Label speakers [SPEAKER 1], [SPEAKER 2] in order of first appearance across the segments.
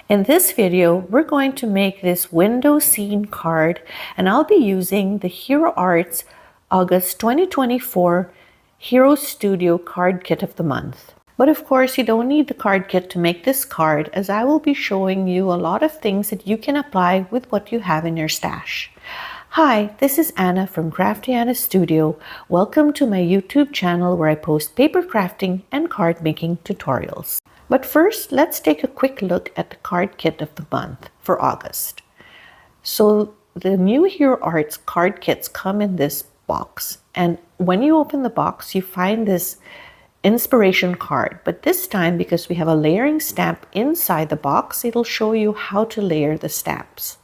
[SPEAKER 1] In this video, we're going to make this window scene card, and I'll be using the Hero Arts August 2024 Hero Studio Card Kit of the Month. But of course, you don't need the card kit to make this card, as I will be showing you a lot of things that you can apply with what you have in your stash. Hi, this is Anna from Crafty Anna Studio. Welcome to my YouTube channel where I post paper crafting and card making tutorials. But first, let's take a quick look at the card kit of the month for August. So the new Hero Arts card kits come in this box, and when you open the box, you find this inspiration card. But this time, because we have a layering stamp inside the box, it'll show you how to layer the stamps.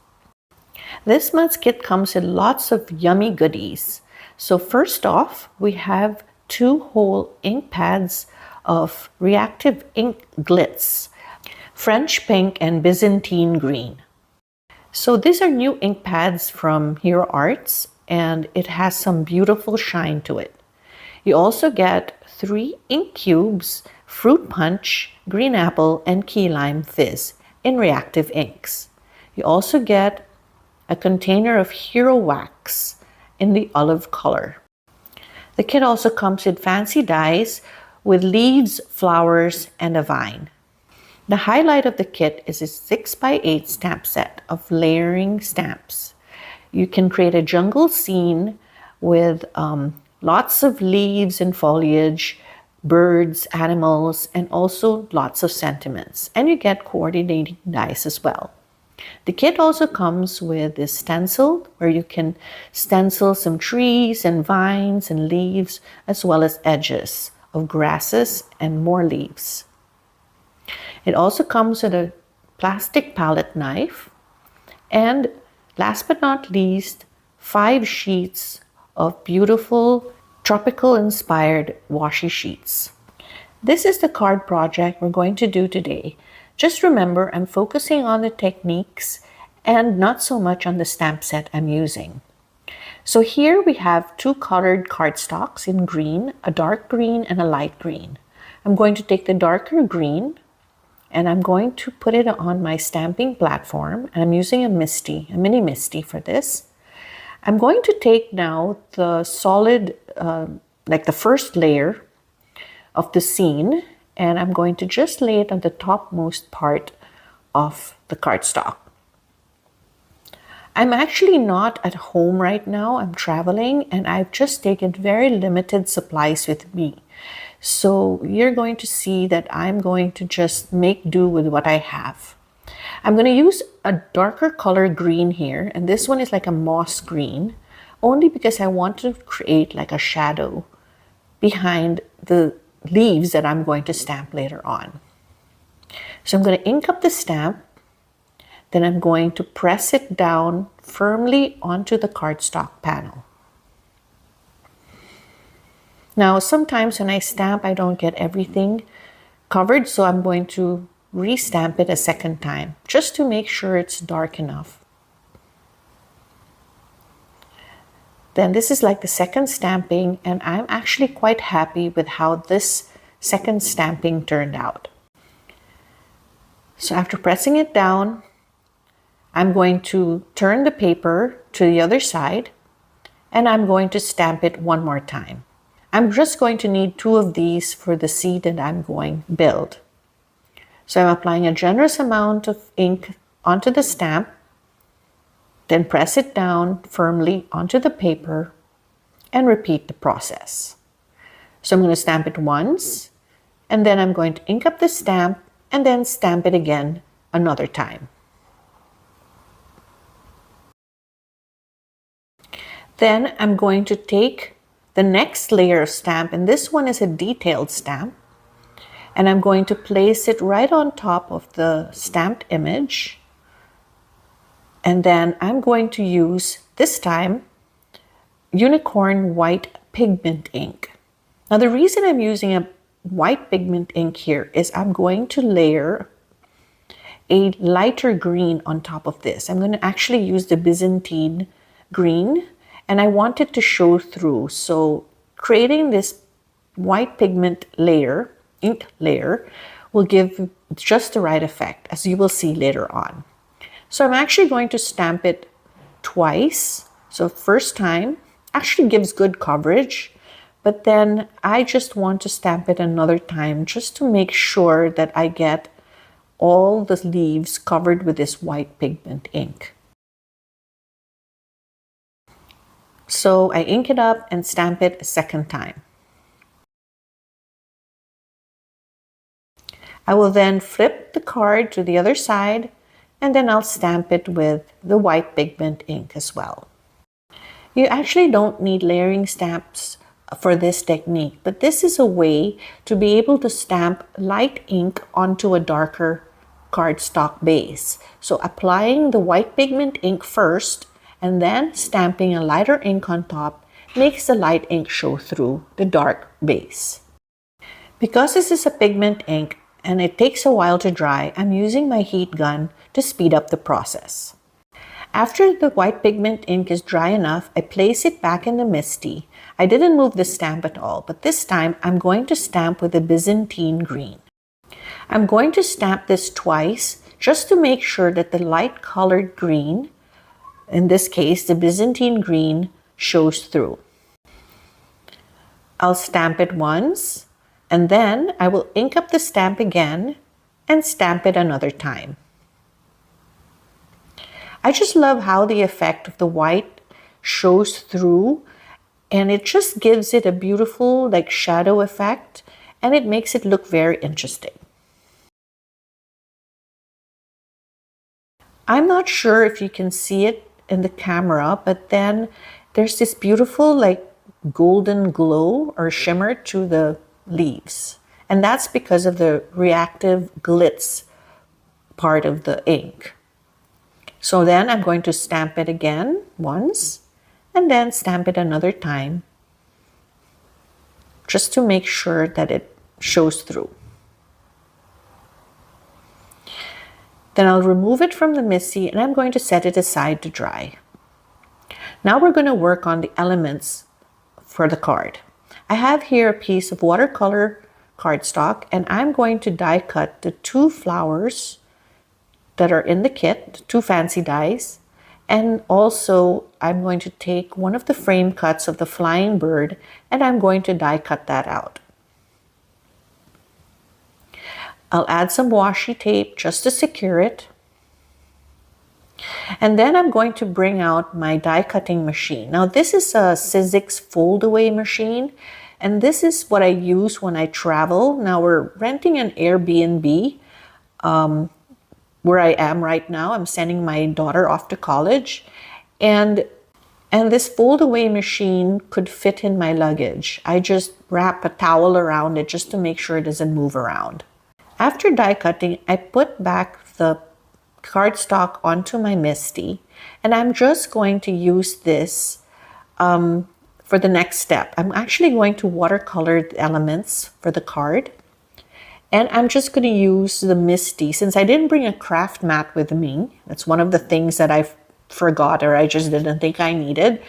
[SPEAKER 1] This month's kit comes with lots of yummy goodies. So first off, we have 2 whole ink pads of Reactive ink Glitz, French pink and Byzantine green. So these are new ink pads from Hero Arts, and it has some beautiful shine to it. You also get 3 ink cubes, Fruit Punch, Green Apple, and Key Lime Fizz in Reactive inks. You also get a container of Hero Wax in the olive color. The kit also comes with fancy dies with leaves, flowers, and a vine. The highlight of the kit is a 6x8 stamp set of layering stamps. You can create a jungle scene with lots of leaves and foliage, birds, animals, and also lots of sentiments. And you get coordinating dies as well. The kit also comes with this stencil where you can stencil some trees and vines and leaves, as well as edges of grasses and more leaves. It also comes with a plastic palette knife, and last but not least, 5 sheets of beautiful tropical inspired washi sheets. This is the card project we're going to do today. Just remember, I'm focusing on the techniques and not so much on the stamp set I'm using. So here we have 2 colored cardstocks in green, a dark green and a light green. I'm going to take the darker green and I'm going to put it on my stamping platform, and I'm using a mini Misty for this. I'm going to take now the solid, like the first layer of the scene, and I'm going to just lay it on the topmost part of the cardstock. I'm actually not at home right now. I'm traveling, and I've just taken very limited supplies with me. So you're going to see that I'm going to just make do with what I have. I'm going to use a darker color green here, and this one is like a moss green, only because I want to create like a shadow behind the leaves that I'm going to stamp later on. So I'm going to ink up the stamp, then I'm going to press it down firmly onto the cardstock panel. Now, sometimes when I stamp, I don't get everything covered, so I'm going to restamp it a second time, just to make sure it's dark enough. Then this is like the second stamping, and I'm actually quite happy with how this second stamping turned out. So after pressing it down, I'm going to turn the paper to the other side, and I'm going to stamp it one more time. I'm just going to need 2 of these for the seed that I'm going to build. So I'm applying a generous amount of ink onto the stamp, then press it down firmly onto the paper and repeat the process. So I'm going to stamp it once, and then I'm going to ink up the stamp and then stamp it again another time. Then I'm going to take the next layer of stamp, and this one is a detailed stamp, and I'm going to place it right on top of the stamped image. And then I'm going to use, this time, Unicorn White Pigment ink. Now the reason I'm using a white pigment ink here is I'm going to layer a lighter green on top of this. I'm going to actually use the Byzantine green, and I want it to show through. So creating this white pigment layer, ink layer, will give just the right effect, as you will see later on. So I'm actually going to stamp it twice. So first time actually gives good coverage, but then I just want to stamp it another time just to make sure that I get all the leaves covered with this white pigment ink. So I ink it up and stamp it a second time. I will then flip the card to the other side, and then I'll stamp it with the white pigment ink as well. You actually don't need layering stamps for this technique, but this is a way to be able to stamp light ink onto a darker cardstock base. So applying the white pigment ink first and then stamping a lighter ink on top makes the light ink show through the dark base. Because this is a pigment ink and it takes a while to dry, I'm using my heat gun to speed up the process. After the white pigment ink is dry enough, I place it back in the MISTI. I didn't move the stamp at all, but this time I'm going to stamp with a Byzantine green. I'm going to stamp this twice just to make sure that the light colored green, in this case the Byzantine green, shows through. I'll stamp it once, and then I will ink up the stamp again and stamp it another time. I just love how the effect of the white shows through, and it just gives it a beautiful like shadow effect, and it makes it look very interesting. I'm not sure if you can see it in the camera, but then there's this beautiful like golden glow or shimmer to the leaves, and that's because of the reactive glitz part of the ink. So then I'm going to stamp it again once and then stamp it another time just to make sure that it shows through. Then I'll remove it from the MISTI and I'm going to set it aside to dry. Now we're going to work on the elements for the card. I have here a piece of watercolor cardstock, and I'm going to die cut the 2 flowers that are in the kit, 2 fancy dies, and also I'm going to take one of the frame cuts of the flying bird and I'm going to die cut that out. I'll add some washi tape just to secure it. And then I'm going to bring out my die cutting machine. Now this is a Sizzix fold away machine, and this is what I use when I travel. Now we're renting an Airbnb where I am right now. I'm sending my daughter off to college, and this fold away machine could fit in my luggage. I just wrap a towel around it just to make sure it doesn't move around. After die cutting, I put back the cardstock onto my MISTI, and I'm just going to use this for the next step. I'm actually going to watercolor the elements for the card, and I'm just going to use the MISTI. Since I didn't bring a craft mat with me, that's one of the things that I forgot or I just didn't think I needed.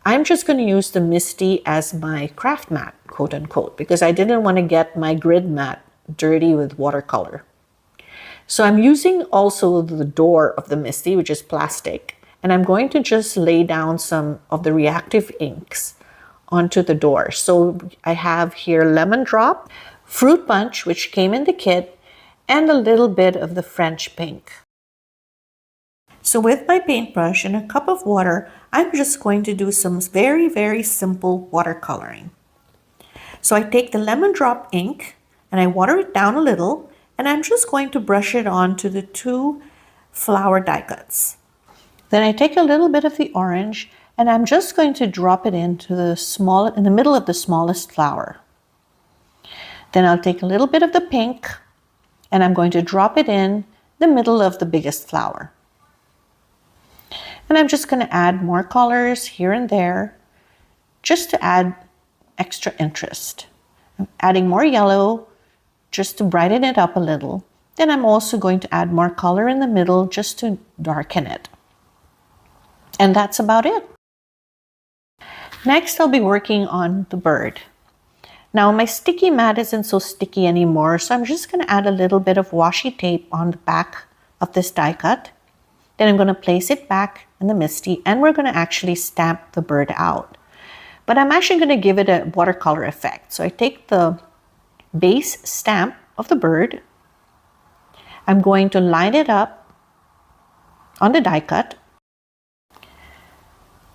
[SPEAKER 1] I'm just going to use the MISTI as my craft mat, quote unquote, because I didn't want to get my grid mat dirty with watercolor. So I'm using also the door of the MISTI, which is plastic, and I'm going to just lay down some of the reactive inks onto the door. So I have here lemon drop, fruit punch, which came in the kit, and a little bit of the French pink. So with my paintbrush and a cup of water, I'm just going to do some very, very simple watercoloring. So I take the lemon drop ink and I water it down a little, and I'm just going to brush it onto the 2 flower die cuts. Then I take a little bit of the orange and I'm just going to drop it in the middle of the smallest flower. Then I'll take a little bit of the pink and I'm going to drop it in the middle of the biggest flower. And I'm just going to add more colors here and there just to add extra interest. I'm adding more yellow just to brighten it up a little. Then I'm also going to add more color in the middle just to darken it. And that's about it. Next, I'll be working on the bird. Now my sticky mat isn't so sticky anymore, so I'm just going to add a little bit of washi tape on the back of this die cut. Then I'm going to place it back in the MISTI, and we're going to actually stamp the bird out. But I'm actually going to give it a watercolor effect. So I take the base stamp of the bird. I'm going to line it up on the die cut.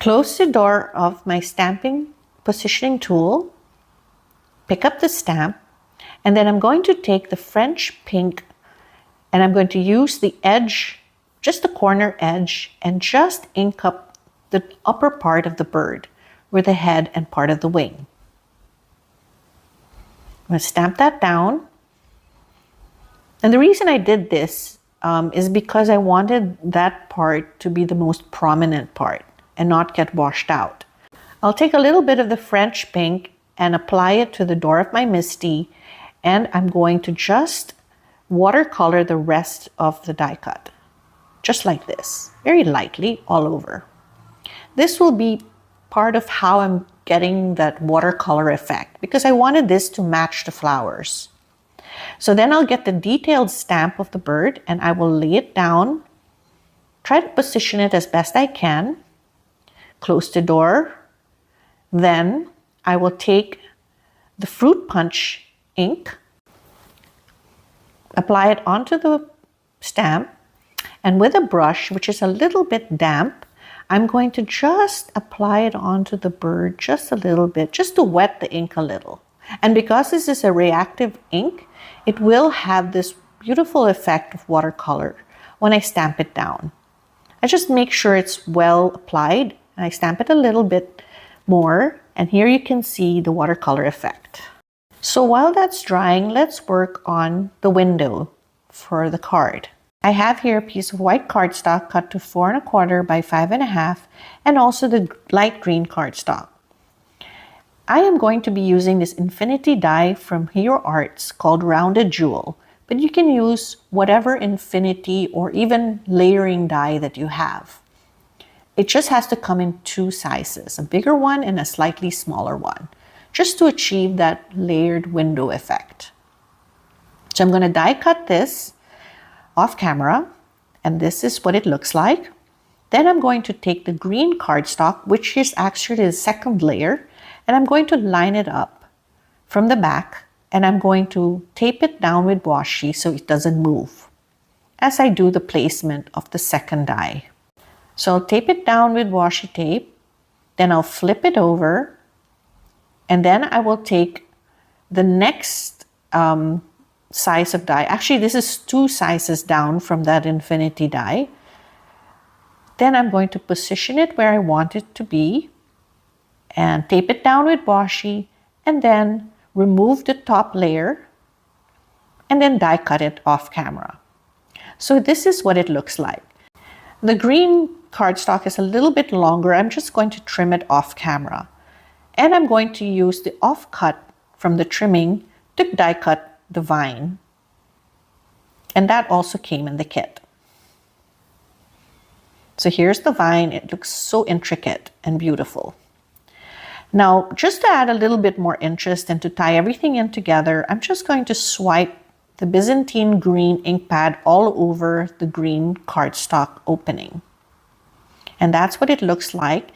[SPEAKER 1] Close the door of my stamping positioning tool. Pick up the stamp. And then I'm going to take the French pink, and I'm going to use the edge, just the corner edge, and just ink up the upper part of the bird, with the head and part of the wing. I'm going to stamp that down. And the reason I did this is because I wanted that part to be the most prominent part and not get washed out. I'll take a little bit of the French pink and apply it to the door of my MISTI, and I'm going to just watercolor the rest of the die cut. Just like this, very lightly all over. This will be part of how I'm getting that watercolor effect, because I wanted this to match the flowers. So then I'll get the detailed stamp of the bird and I will lay it down, try to position it as best I can, close the door. Then I will take the fruit punch ink, apply it onto the stamp, and with a brush, which is a little bit damp, I'm going to just apply it onto the bird just a little bit, just to wet the ink a little. And because this is a reactive ink, it will have this beautiful effect of watercolor when I stamp it down. I just make sure it's well applied, and I stamp it a little bit more, and here you can see the watercolor effect. So while that's drying, let's work on the window for the card. I have here a piece of white cardstock cut to 4 1/4 by 5 1/2, and also the light green cardstock. I am going to be using this infinity die from Hero Arts called Rounded Jewel, but you can use whatever infinity or even layering die that you have. It just has to come in 2 sizes, a bigger one and a slightly smaller one, just to achieve that layered window effect. So I'm going to die cut this off camera, and this is what it looks like. Then I'm going to take the green cardstock, which is actually the second layer, and I'm going to line it up from the back, and I'm going to tape it down with washi so it doesn't move as I do the placement of the second die. So I'll tape it down with washi tape, then I'll flip it over, and then I will take the next size of die. Actually, this is 2 sizes down from that infinity die. Then I'm going to position it where I want it to be and tape it down with washi, and then remove the top layer and then die cut it off camera. So this is what it looks like. The green cardstock is a little bit longer. I'm just going to trim it off camera. And I'm going to use the offcut from the trimming to die cut the vine. And that also came in the kit. So here's the vine. It looks so intricate and beautiful. Now, just to add a little bit more interest and to tie everything in together, I'm just going to swipe the Byzantine green ink pad all over the green cardstock opening. And that's what it looks like.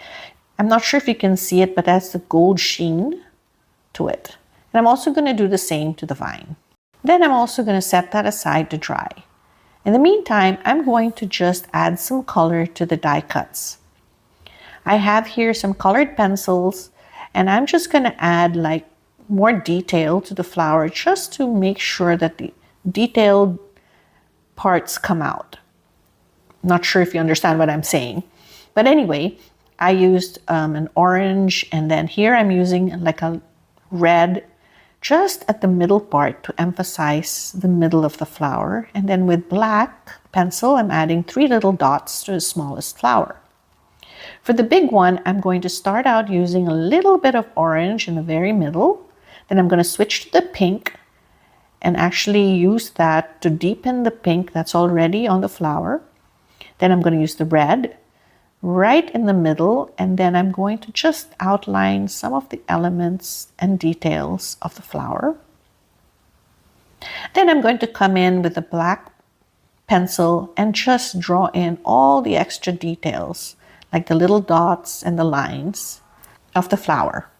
[SPEAKER 1] I'm not sure if you can see it, but that's the gold sheen to it. And I'm also going to do the same to the vine. Then I'm also going to set that aside to dry. In the meantime, I'm going to just add some color to the die cuts. I have here some colored pencils, and I'm just going to add like more detail to the flower just to make sure that the detailed parts come out. Not sure if you understand what I'm saying. But anyway, I used an orange, and then here I'm using like a red just at the middle part to emphasize the middle of the flower. And then with black pencil, I'm adding 3 little dots to the smallest flower. For the big one, I'm going to start out using a little bit of orange in the very middle. Then I'm going to switch to the pink and actually use that to deepen the pink that's already on the flower. Then I'm going to use the red right in the middle, and then I'm going to just outline some of the elements and details of the flower. Then I'm going to come in with a black pencil and just draw in all the extra details, like the little dots and the lines of the flower.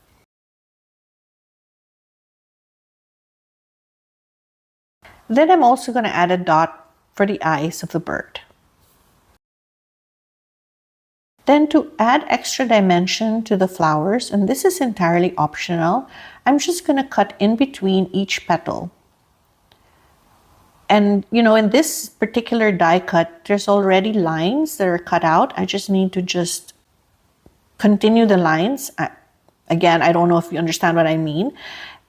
[SPEAKER 1] Then I'm also going to add a dot for the eyes of the bird. Then to add extra dimension to the flowers, and this is entirely optional, I'm just going to cut in between each petal. And you know, in this particular die cut, there's already lines that are cut out. I just need to just continue the lines. Again, I don't know if you understand what I mean.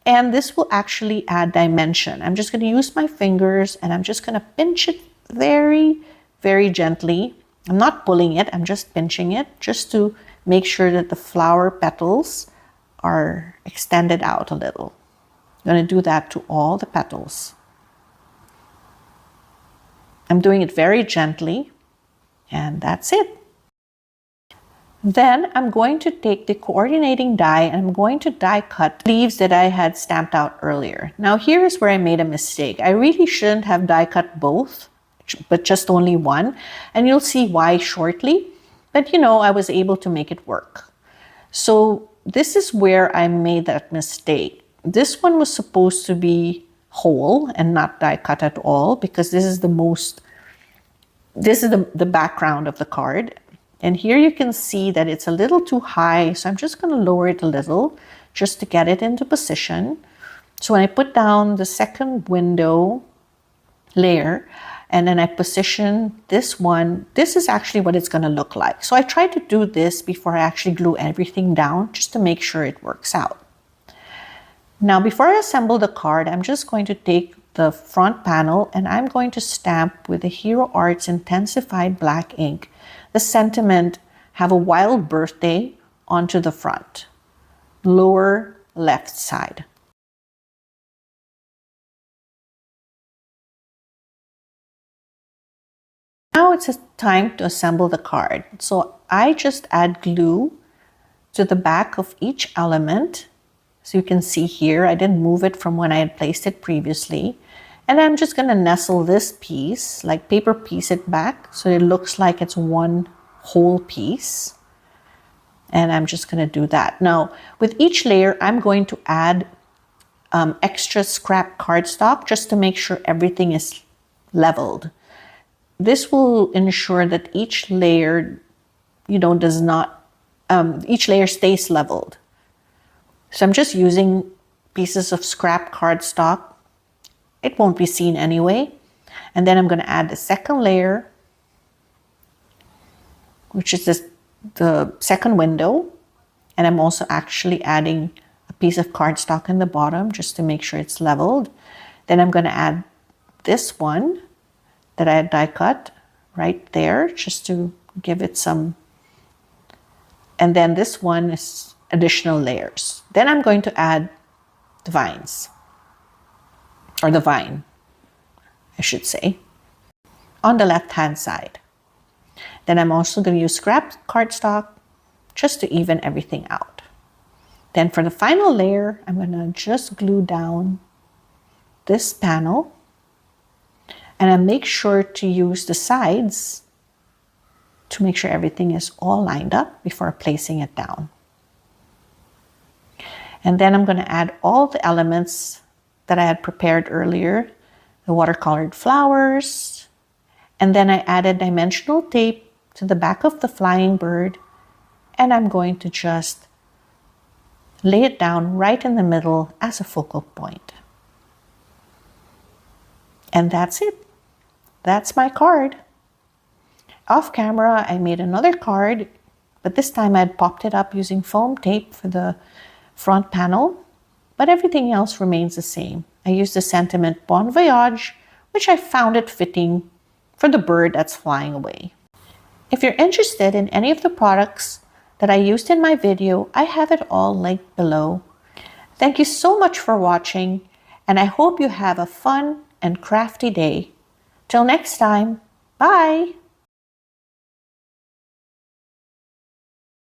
[SPEAKER 1] And this will actually add dimension. I'm just going to use my fingers and I'm just going to pinch it very, very gently. I'm not pulling it, I'm just pinching it just to make sure that the flower petals are extended out a little. I'm going to do that to all the petals. I'm doing it very gently, and that's it. Then I'm going to take the coordinating die and I'm going to die cut leaves that I had stamped out earlier. Now here's where I made a mistake. I really shouldn't have die cut both, but just only one, and you'll see why shortly. But you know, I was able to make it work. So this is where I made that mistake. This one was supposed to be whole and not die cut at all, because this is the background of the card. And here you can see that it's a little too high, so I'm just going to lower it a little just to get it into position. So when I put down the second window layer, and then I position this one, this is actually what it's going to look like. So I tried to do this before I actually glue everything down, just to make sure it works out. Now, before I assemble the card, I'm just going to take the front panel and I'm going to stamp with the Hero Arts Intensified Black ink the sentiment, "Have a wild birthday," onto the front, lower left side. Now it's time to assemble the card. So I just add glue to the back of each element. So you can see here, I didn't move it from when I had placed it previously. And I'm just going to nestle this piece, like paper piece it back, so it looks like it's one whole piece. And I'm just going to do that. Now, with each layer, I'm going to add extra scrap cardstock just to make sure everything is leveled. This will ensure that each layer, each layer stays leveled. So I'm just using pieces of scrap cardstock. It won't be seen anyway. And then I'm going to add the second layer, which is the second window. And I'm also actually adding a piece of cardstock in the bottom just to make sure it's leveled. Then I'm going to add this one that I had die cut right there just to give it some. And then this one is additional layers. Then I'm going to add the vines, or the vine, I should say, on the left-hand side. Then I'm also going to use scrap cardstock just to even everything out. Then for the final layer, I'm going to just glue down this panel, and I make sure to use the sides to make sure everything is all lined up before placing it down. And then I'm going to add all the elements that I had prepared earlier, the watercolored flowers, and then I added dimensional tape to the back of the flying bird, and I'm going to just lay it down right in the middle as a focal point. And that's it. That's my card. Off camera, I made another card, but this time I had popped it up using foam tape for the front panel, but everything else remains the same. I used the sentiment "Bon Voyage," which I found it fitting for the bird that's flying away. If you're interested in any of the products that I used in my video, I have it all linked below. Thank you so much for watching, and I hope you have a fun and crafty day. Till next time, bye!